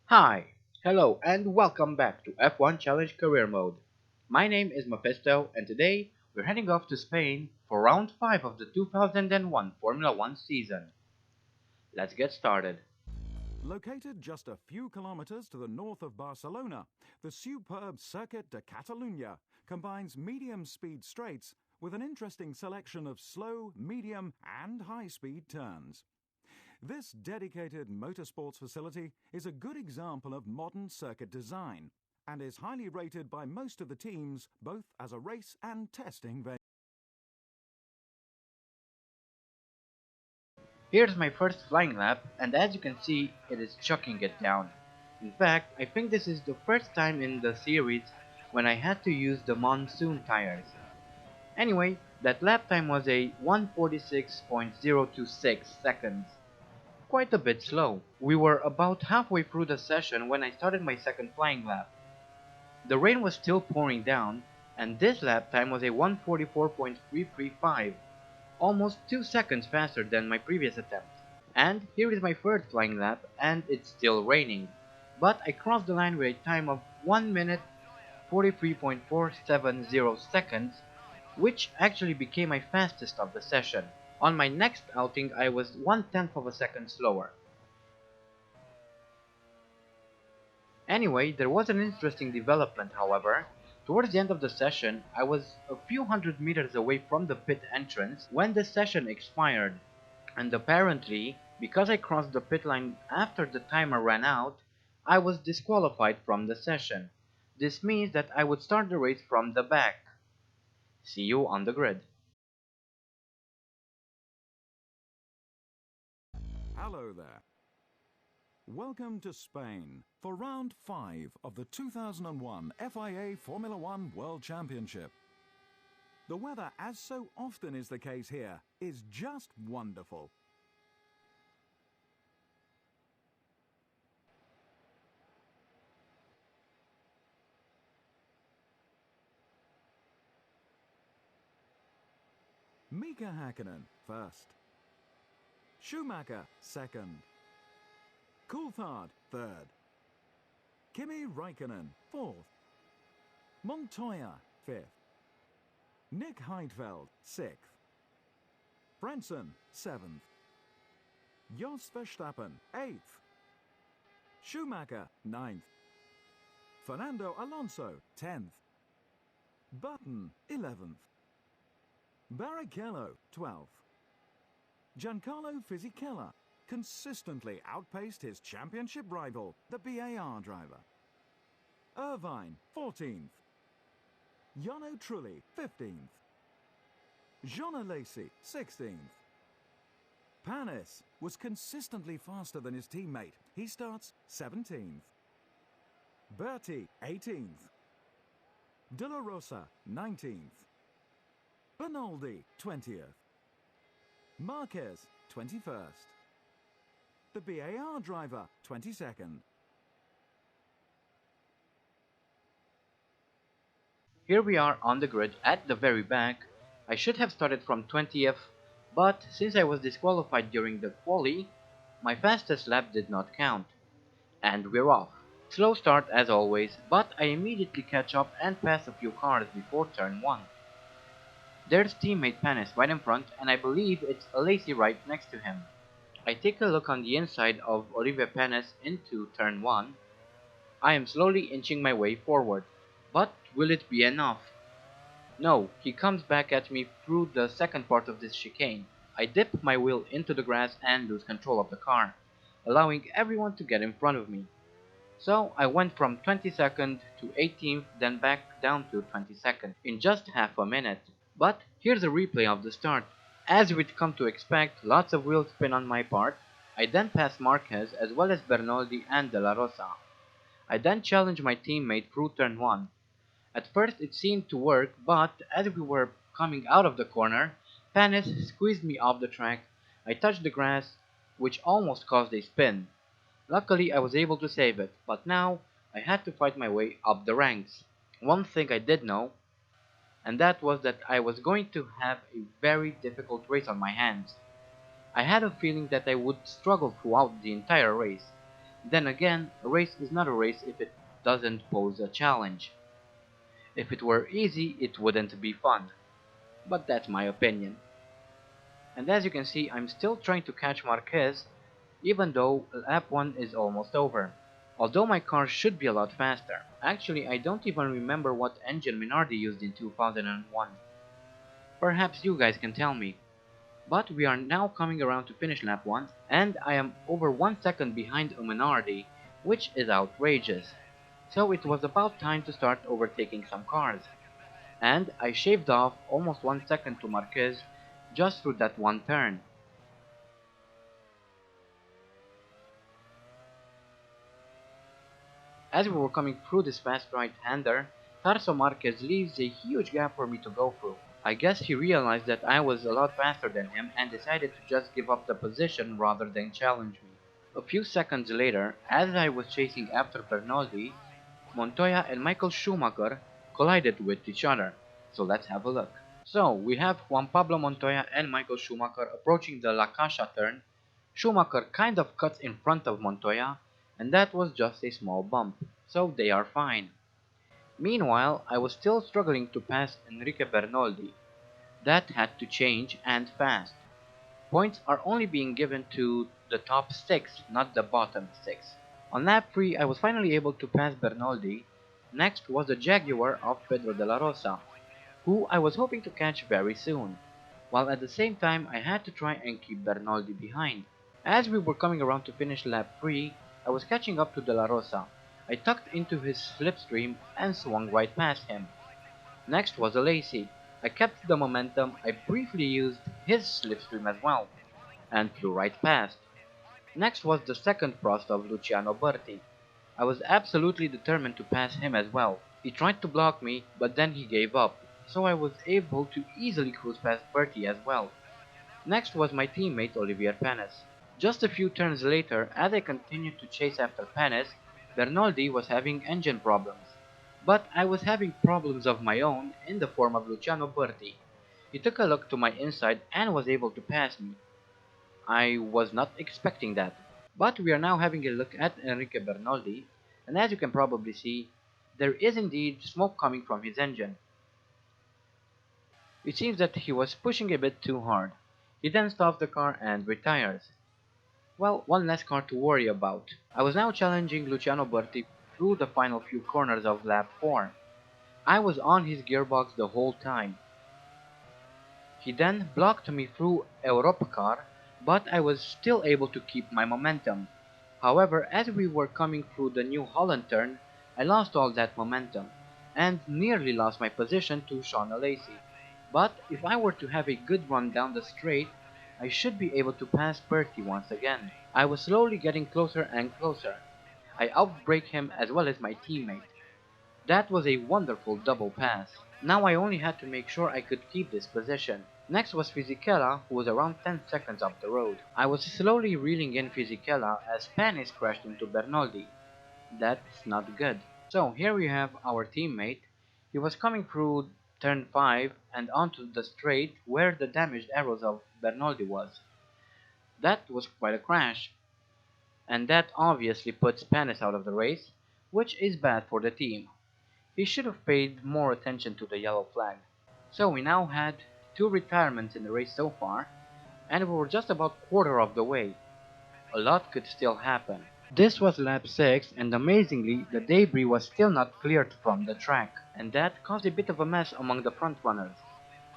Hi, hello, and welcome back to F1 Challenge Career Mode. My name is Mephisto, and today we're heading off to Spain for round 5 of the 2001 Formula 1 season. Let's get started. Located just a few kilometers to the north of Barcelona, the superb Circuit de Catalunya combines medium-speed straights with an interesting selection of slow, medium and high-speed turns. This dedicated motorsports facility is a good example of modern circuit design and is highly rated by most of the teams both as a race and testing venue. Here's my first flying lap, and as you can see, it is chucking it down. In fact, I think this is the first time in the series when I had to use the monsoon tires. Anyway, that lap time was a 1:46.026 seconds. Quite a bit slow. We were about halfway through the session when I started my second flying lap. The rain was still pouring down, and this lap time was a 1:44.335, almost 2 seconds faster than my previous attempt. And here is my third flying lap, and it's still raining. But I crossed the line with a time of 1 minute 43.470 seconds, which actually became my fastest of the session. On my next outing I was 1/10 of a second slower. Anyway, there was an interesting development, however. Towards the end of the session, I was a few hundred meters away from the pit entrance when the session expired, and apparently, because I crossed the pit line after the timer ran out, I was disqualified from the session. This means that I would start the race from the back. See you on the grid. Hello there. Welcome to Spain for round 5 of the 2001 FIA Formula One World Championship. The weather, as so often is the case here, is just wonderful. Mika Häkkinen first. Schumacher second. Coulthard third. Kimi Räikkönen fourth. Montoya fifth. Nick Heidfeld sixth. Frentzen seventh. Jos Verstappen eighth. Schumacher ninth. Fernando Alonso 10th. Button 11th. Barrichello 12th. Giancarlo Fisichella consistently outpaced his championship rival, the BAR driver. Irvine 14th. Jarno Trulli 15th. Jean Alesi 16th. Panis was consistently faster than his teammate. He starts 17th. Berti 18th. De La Rosa 19th. Bernaldi 20th. Marquez 21st. The BAR driver 22nd. Here we are on the grid at the very back. I should have started from 20th, but since I was disqualified during the quali, my fastest lap did not count. And we're off. Slow start as always, but I immediately catch up and pass a few cars before turn 1. There's teammate Panis right in front, and I believe it's Alesi right next to him. I take a look on the inside of Olivier Panis into turn 1. I am slowly inching my way forward. But will it be enough? No, he comes back at me through the second part of this chicane. I dip my wheel into the grass and lose control of the car, allowing everyone to get in front of me. So I went from 22nd to 18th, then back down to 22nd in just half a minute. But here's a replay of the start. As we'd come to expect, lots of wheel spin on my part. I then pass Marquez as well as Bernaldi and De La Rosa. I then challenge my teammate through turn 1. At first it seemed to work, but as we were coming out of the corner, Panis squeezed me off the track. I touched the grass, which almost caused a spin. Luckily I was able to save it, but now I had to fight my way up the ranks. One thing I did know, and that was that I was going to have a very difficult race on my hands. I had a feeling that I would struggle throughout the entire race. Then again, a race is not a race if it doesn't pose a challenge. If it were easy, it wouldn't be fun. But that's my opinion. And as you can see, I'm still trying to catch Marquez, even though lap 1 is almost over. Although my car should be a lot faster. Actually, I don't even remember what engine Minardi used in 2001. Perhaps you guys can tell me. But we are now coming around to finish lap 1, and I am over 1 second behind a Minardi, which is outrageous. So it was about time to start overtaking some cars. And I shaved off almost 1 second to Marquez just through that one turn. As we were coming through this fast right-hander, Tarso Marquez leaves a huge gap for me to go through. I guess he realized that I was a lot faster than him and decided to just give up the position rather than challenge me. A few seconds later, as I was chasing after Bernoldi, Montoya and Michael Schumacher collided with each other. So let's have a look. So we have Juan Pablo Montoya and Michael Schumacher approaching the La Casha turn. Schumacher kind of cuts in front of Montoya, and that was just a small bump, so they are fine. Meanwhile, I was still struggling to pass Enrique Bernoldi. That had to change, and fast. Points are only being given to the top 6, not the bottom 6. On lap 3, I was finally able to pass Bernoldi. Next was the Jaguar of Pedro de la Rosa, who I was hoping to catch very soon, while at the same time I had to try and keep Bernoldi behind. As we were coming around to finish lap 3, I was catching up to De La Rosa. I tucked into his slipstream and swung right past him. Next was a Lacey. I kept the momentum, I briefly used his slipstream as well, and flew right past. Next was the second Prost of Luciano Berti. I was absolutely determined to pass him as well. He tried to block me, but then he gave up, so I was able to easily cruise past Berti as well. Next was my teammate Olivier Panis. Just a few turns later, as I continued to chase after Panis, Bernoldi was having engine problems. But I was having problems of my own in the form of Luciano Berti. He took a look to my inside and was able to pass me. I was not expecting that. But we are now having a look at Enrique Bernoldi, and as you can probably see, there is indeed smoke coming from his engine. It seems that he was pushing a bit too hard. He then stops the car and retires. Well, one less car to worry about. I was now challenging Luciano Berti through the final few corners of lap 4. I was on his gearbox the whole time. He then blocked me through Europa car, but I was still able to keep my momentum. However, as we were coming through the New Holland turn, I lost all that momentum, and nearly lost my position to Shauna Lacey. But if I were to have a good run down the straight, I should be able to pass Bertie once again. I was slowly getting closer and closer. I outbrake him as well as my teammate. That was a wonderful double pass. Now I only had to make sure I could keep this position. Next was Fisichella, who was around 10 seconds up the road. I was slowly reeling in Fisichella as Panis crashed into Bernoldi. That's not good. So here we have our teammate. He was coming through turn 5 and onto the straight where the damaged arrows of Bernoldi was. That was quite a crash, and that obviously puts Panis out of the race, which is bad for the team. He should have paid more attention to the yellow flag. So we now had 2 retirements in the race so far, and we were just about quarter of the way. A lot could still happen. This was lap 6, and amazingly, the debris was still not cleared from the track, and that caused a bit of a mess among the front runners.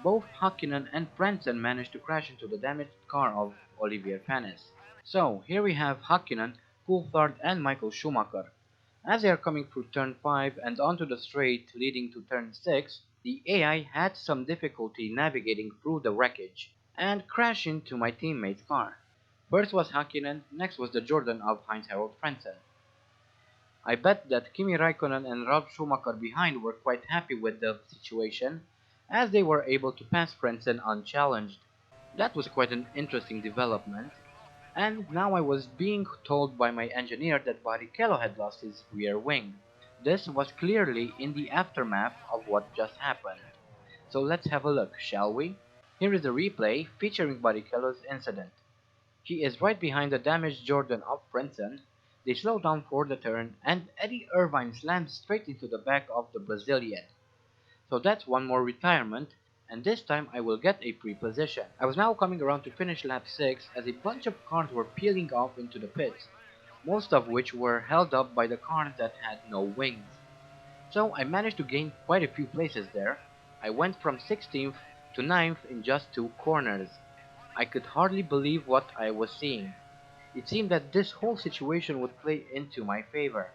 Both Hakkinen and Frentzen managed to crash into the damaged car of Olivier Panis. So, here we have Hakkinen, Coulthard and Michael Schumacher. As they are coming through turn 5 and onto the straight leading to turn 6, the AI had some difficulty navigating through the wreckage, and crashed into my teammate's car. First was Hakkinen, next was the Jordan of Heinz-Harald Frentzen. I bet that Kimi Raikkonen and Ralf Schumacher behind were quite happy with the situation, as they were able to pass Frentzen unchallenged. That was quite an interesting development, and now I was being told by my engineer that Barrichello had lost his rear wing. This was clearly in the aftermath of what just happened. So let's have a look, shall we? Here is a replay featuring Barrichello's incident. He is right behind the damaged Jordan of Frentzen. They slow down for the turn, and Eddie Irvine slams straight into the back of the Brazilian. So that's one more retirement, and this time I will get a pre-position. I was now coming around to finish lap 6 as a bunch of cars were peeling off into the pits, most of which were held up by the cars that had no wings. So I managed to gain quite a few places there. I went from 16th to 9th in just 2 corners. I could hardly believe what I was seeing. It seemed that this whole situation would play into my favor,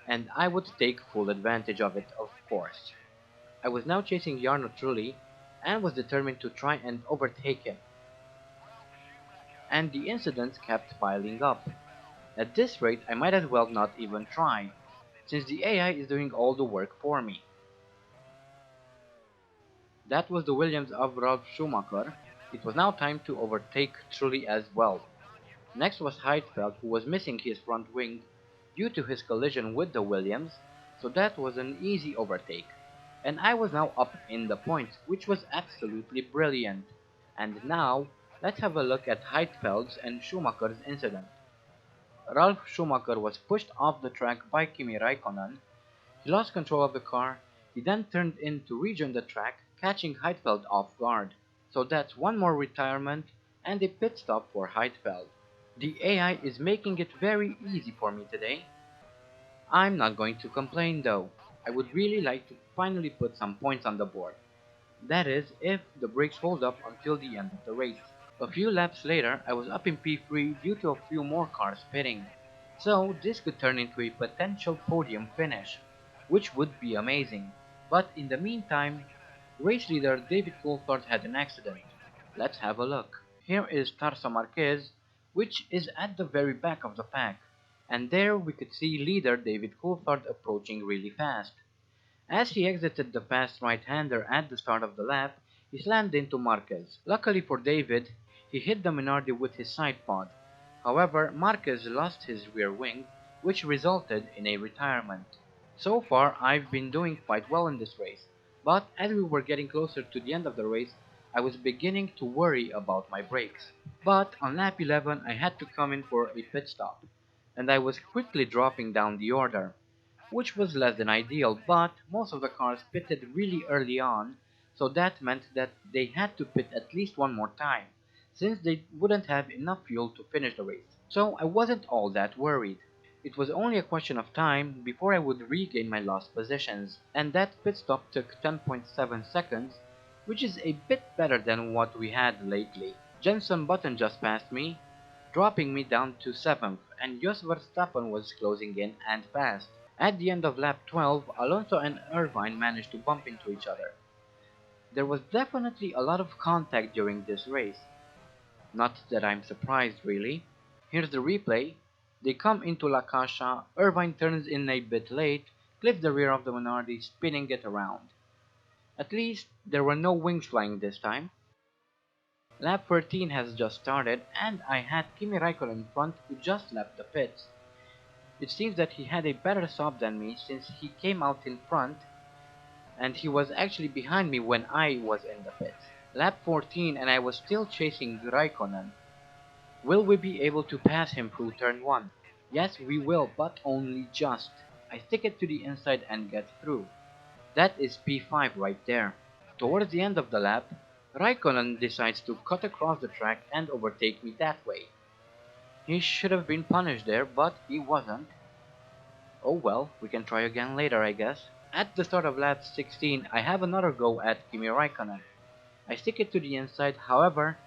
and I would take full advantage of it, of course. I was now chasing Jarno Trulli and was determined to try and overtake him, and the incidents kept piling up. At this rate, I might as well not even try, since the AI is doing all the work for me. That was the Williams of Ralf Schumacher. It was now time to overtake Trulli as well. Next was Heidfeld, who was missing his front wing due to his collision with the Williams, so that was an easy overtake. And I was now up in the points, which was absolutely brilliant. And now, let's have a look at Heidfeld's and Schumacher's incident. Ralf Schumacher was pushed off the track by Kimi Raikkonen. He lost control of the car. He then turned in to rejoin the track, catching Heidfeld off guard. So that's one more retirement and a pit stop for Heidfeld. The AI is making it very easy for me today. I'm not going to complain though. I would really like to finally put some points on the board. That is, if the brakes hold up until the end of the race. A few laps later, I was up in P3 due to a few more cars pitting. So this could turn into a potential podium finish, which would be amazing. But in the meantime, race leader David Coulthard had an accident. Let's have a look. Here is Tarso Marquez, which is at the very back of the pack, and there we could see leader David Coulthard approaching really fast. As he exited the fast right-hander at the start of the lap, he slammed into Marquez. Luckily for David, he hit the Minardi with his side pod. However, Marquez lost his rear wing, which resulted in a retirement. So far, I've been doing quite well in this race, but as we were getting closer to the end of the race, I was beginning to worry about my brakes. But on lap 11, I had to come in for a pit stop, and I was quickly dropping down the order, which was less than ideal, but most of the cars pitted really early on, so that meant that they had to pit at least one more time, since they wouldn't have enough fuel to finish the race. So I wasn't all that worried. It was only a question of time before I would regain my lost positions, and that pit stop took 10.7 seconds, which is a bit better than what we had lately. Jenson Button just passed me, dropping me down to 7th, and Jos Verstappen was closing in and fast. At the end of lap 12, Alonso and Irvine managed to bump into each other. There was definitely a lot of contact during this race. Not that I'm surprised, really. Here's the replay. They come into La Casha, Irvine turns in a bit late, clips the rear of the Minardi, spinning it around. At least, there were no wings flying this time. Lap 13 has just started, and I had Kimi Raikkonen in front who just left the pits. It seems that he had a better stop than me since he came out in front and he was actually behind me when I was in the pits. Lap 14 and I was still chasing Raikkonen. Will we be able to pass him through turn 1? Yes, we will, but only just. I stick it to the inside and get through. That is P5 right there. Towards the end of the lap, Raikkonen decides to cut across the track and overtake me that way. He should have been punished there, but he wasn't. Oh well, we can try again later, I guess. At the start of lap 16, I have another go at Kimi Raikkonen. I stick it to the inside, however,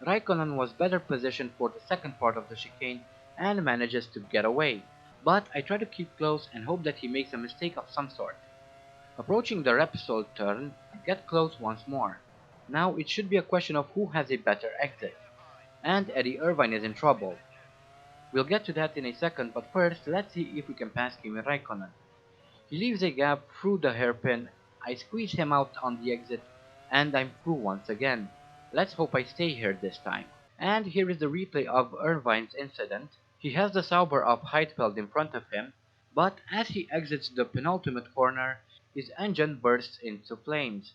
Raikkonen was better positioned for the second part of the chicane and manages to get away. But I try to keep close and hope that he makes a mistake of some sort. Approaching the Repsol turn, I get close once more. Now it should be a question of who has a better exit. And Eddie Irvine is in trouble. We'll get to that in a second, but first let's see if we can pass Kimi Raikkonen. He leaves a gap through the hairpin, I squeeze him out on the exit, and I'm through once again. Let's hope I stay here this time. And here is the replay of Irvine's incident. He has the Sauber of Heidfeld in front of him, but as he exits the penultimate corner, his engine bursts into flames,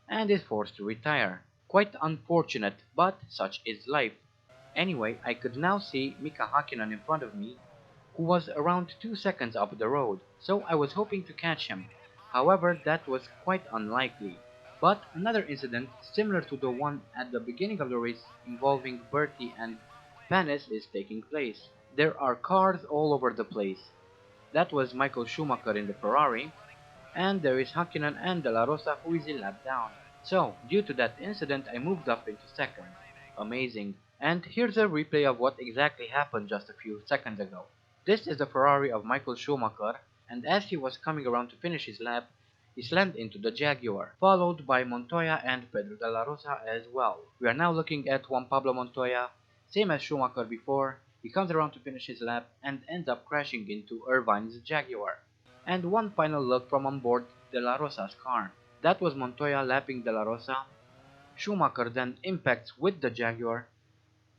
and is forced to retire. Quite unfortunate, but such is life. Anyway, I could now see Mika Hakkinen in front of me, who was around 2 seconds up the road, so I was hoping to catch him. However, that was quite unlikely. But another incident, similar to the one at the beginning of the race involving Bertie and Panis, is taking place. There are cars all over the place. That was Michael Schumacher in the Ferrari, and there is Hakkinen and De La Rosa who is a lap down. So, due to that incident, I moved up into second. Amazing. And here's a replay of what exactly happened just a few seconds ago. This is the Ferrari of Michael Schumacher, and as he was coming around to finish his lap, he slammed into the Jaguar, followed by Montoya and Pedro de la Rosa as well. We are now looking at Juan Pablo Montoya, same as Schumacher before, he comes around to finish his lap and ends up crashing into Irvine's Jaguar. And one final look from on board De La Rosa's car. That was Montoya lapping De La Rosa. Schumacher then impacts with the Jaguar,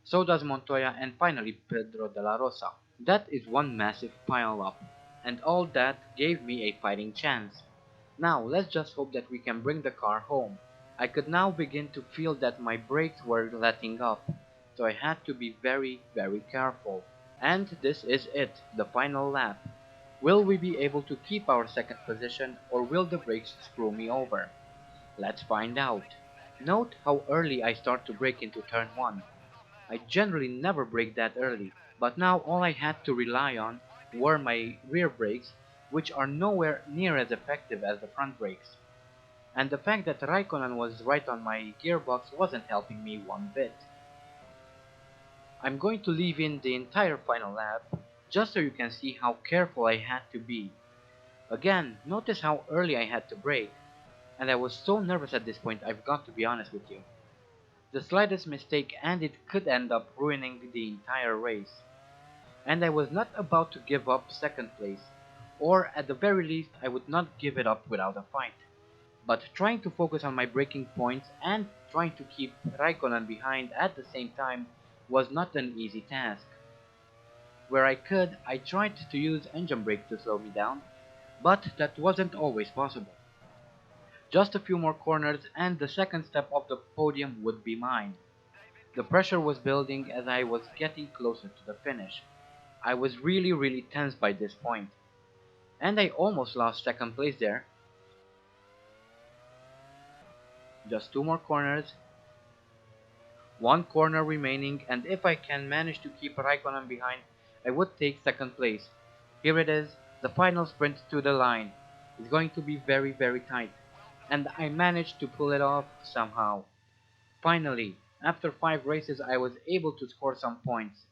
so does Montoya, and finally Pedro de la Rosa. That is one massive pile-up, and all that gave me a fighting chance. Now let's just hope that we can bring the car home. I could now begin to feel that my brakes were letting up, so I had to be very careful. And this is it, the final lap. Will we be able to keep our second position, or will the brakes screw me over? Let's find out. Note how early I start to brake into turn 1. I generally never brake that early, but now all I had to rely on were my rear brakes, which are nowhere near as effective as the front brakes. And the fact that Raikkonen was right on my gearbox wasn't helping me one bit. I'm going to leave in the entire final lap, just so you can see how careful I had to be. Again, notice how early I had to brake, and I was so nervous at this point, I've got to be honest with you. The slightest mistake and it could end up ruining the entire race. And I was not about to give up second place, or at the very least I would not give it up without a fight. But trying to focus on my braking points and trying to keep Raikkonen behind at the same time was not an easy task. Where I could, I tried to use engine brake to slow me down, but that wasn't always possible. Just a few more corners and the second step of the podium would be mine. The pressure was building as I was getting closer to the finish. I was really tense by this point, and I almost lost second place there. Just two more corners, one corner remaining, and if I can manage to keep Raikkonen behind, I would take second place. Here it is, the final sprint to the line. It's going to be very tight, and I managed to pull it off somehow. Finally, after 5 races I was able to score some points.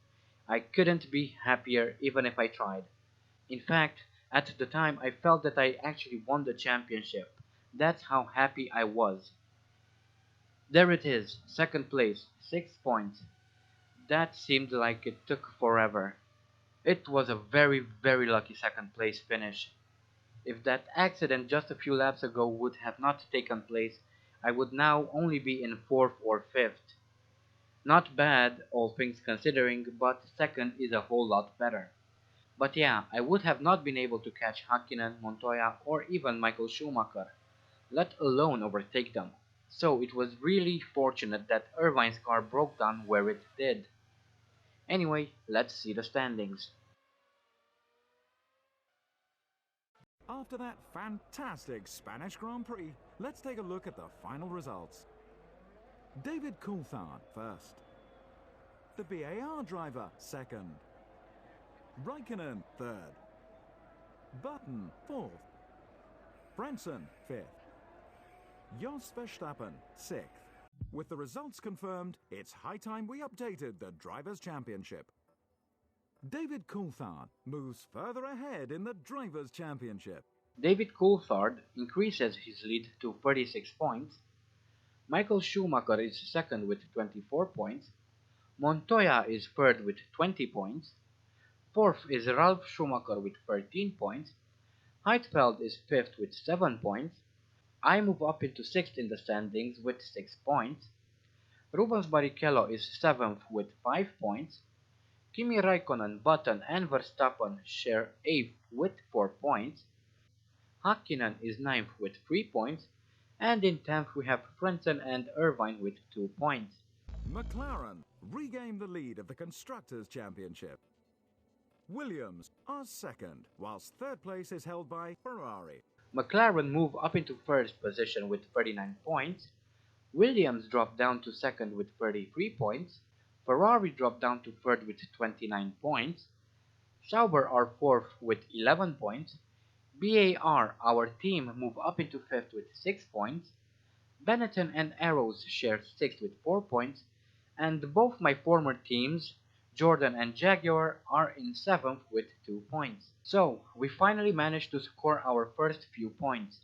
I couldn't be happier even if I tried. In fact, at the time I felt that I actually won the championship. That's how happy I was. There it is, second place, 6 points. That seemed like it took forever. It was a very lucky second place finish. If that accident just a few laps ago would have not taken place, I would now only be in 4th or 5th. Not bad, all things considering, but second is a whole lot better. But yeah, I would have not been able to catch Hakkinen, Montoya, or even Michael Schumacher, let alone overtake them. So it was really fortunate that Irvine's car broke down where it did. Anyway, let's see the standings. After that fantastic Spanish Grand Prix, let's take a look at the final results. David Coulthard first. The VAR driver second. Raikkonen third. Button fourth. Branson fifth. Jos Verstappen sixth. With the results confirmed, it's high time we updated the Drivers' Championship. David Coulthard moves further ahead in the Drivers' Championship. David Coulthard increases his lead to 36 points. Michael Schumacher is second with 24 points. Montoya is third with 20 points. Fourth is Ralf Schumacher with 13 points. Heidfeld is fifth with 7 points. I move up into sixth in the standings with 6 points. Rubens Barrichello is seventh with 5 points. Kimi Raikkonen, Button, and Verstappen share eighth with 4 points. Hakkinen is ninth with 3 points. And in 10th we have Frentzen and Irvine with 2 points. McLaren regain the lead of the Constructors' Championship. Williams are second, whilst third place is held by Ferrari. McLaren move up into first position with 39 points, Williams dropped down to second with 33 points, Ferrari dropped down to third with 29 points, Sauber are fourth with 11 points, BAR, our team, move up into fifth with 6 points, Benetton and Arrows share sixth with 4 points, and both my former teams, Jordan and Jaguar, are in seventh with 2 points. So, we finally managed to score our first few points.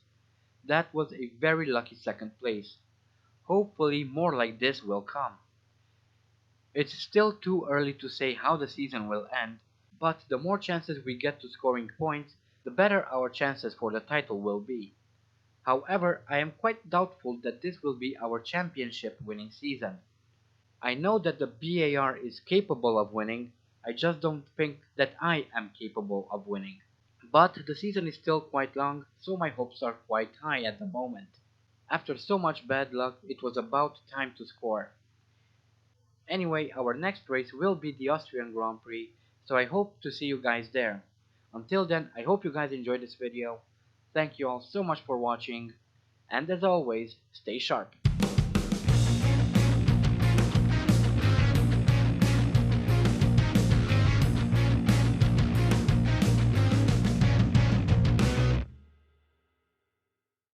That was a very lucky second place. Hopefully more like this will come. It's still too early to say how the season will end, but the more chances we get to scoring points, the better our chances for the title will be. However, I am quite doubtful that this will be our championship winning season. I know that the BAR is capable of winning, I just don't think that I am capable of winning. But the season is still quite long, so my hopes are quite high at the moment. After so much bad luck, it was about time to score. Anyway, our next race will be the Austrian Grand Prix, so I hope to see you guys there. Until then, I hope you guys enjoyed this video. Thank you all so much for watching, and as always, stay sharp.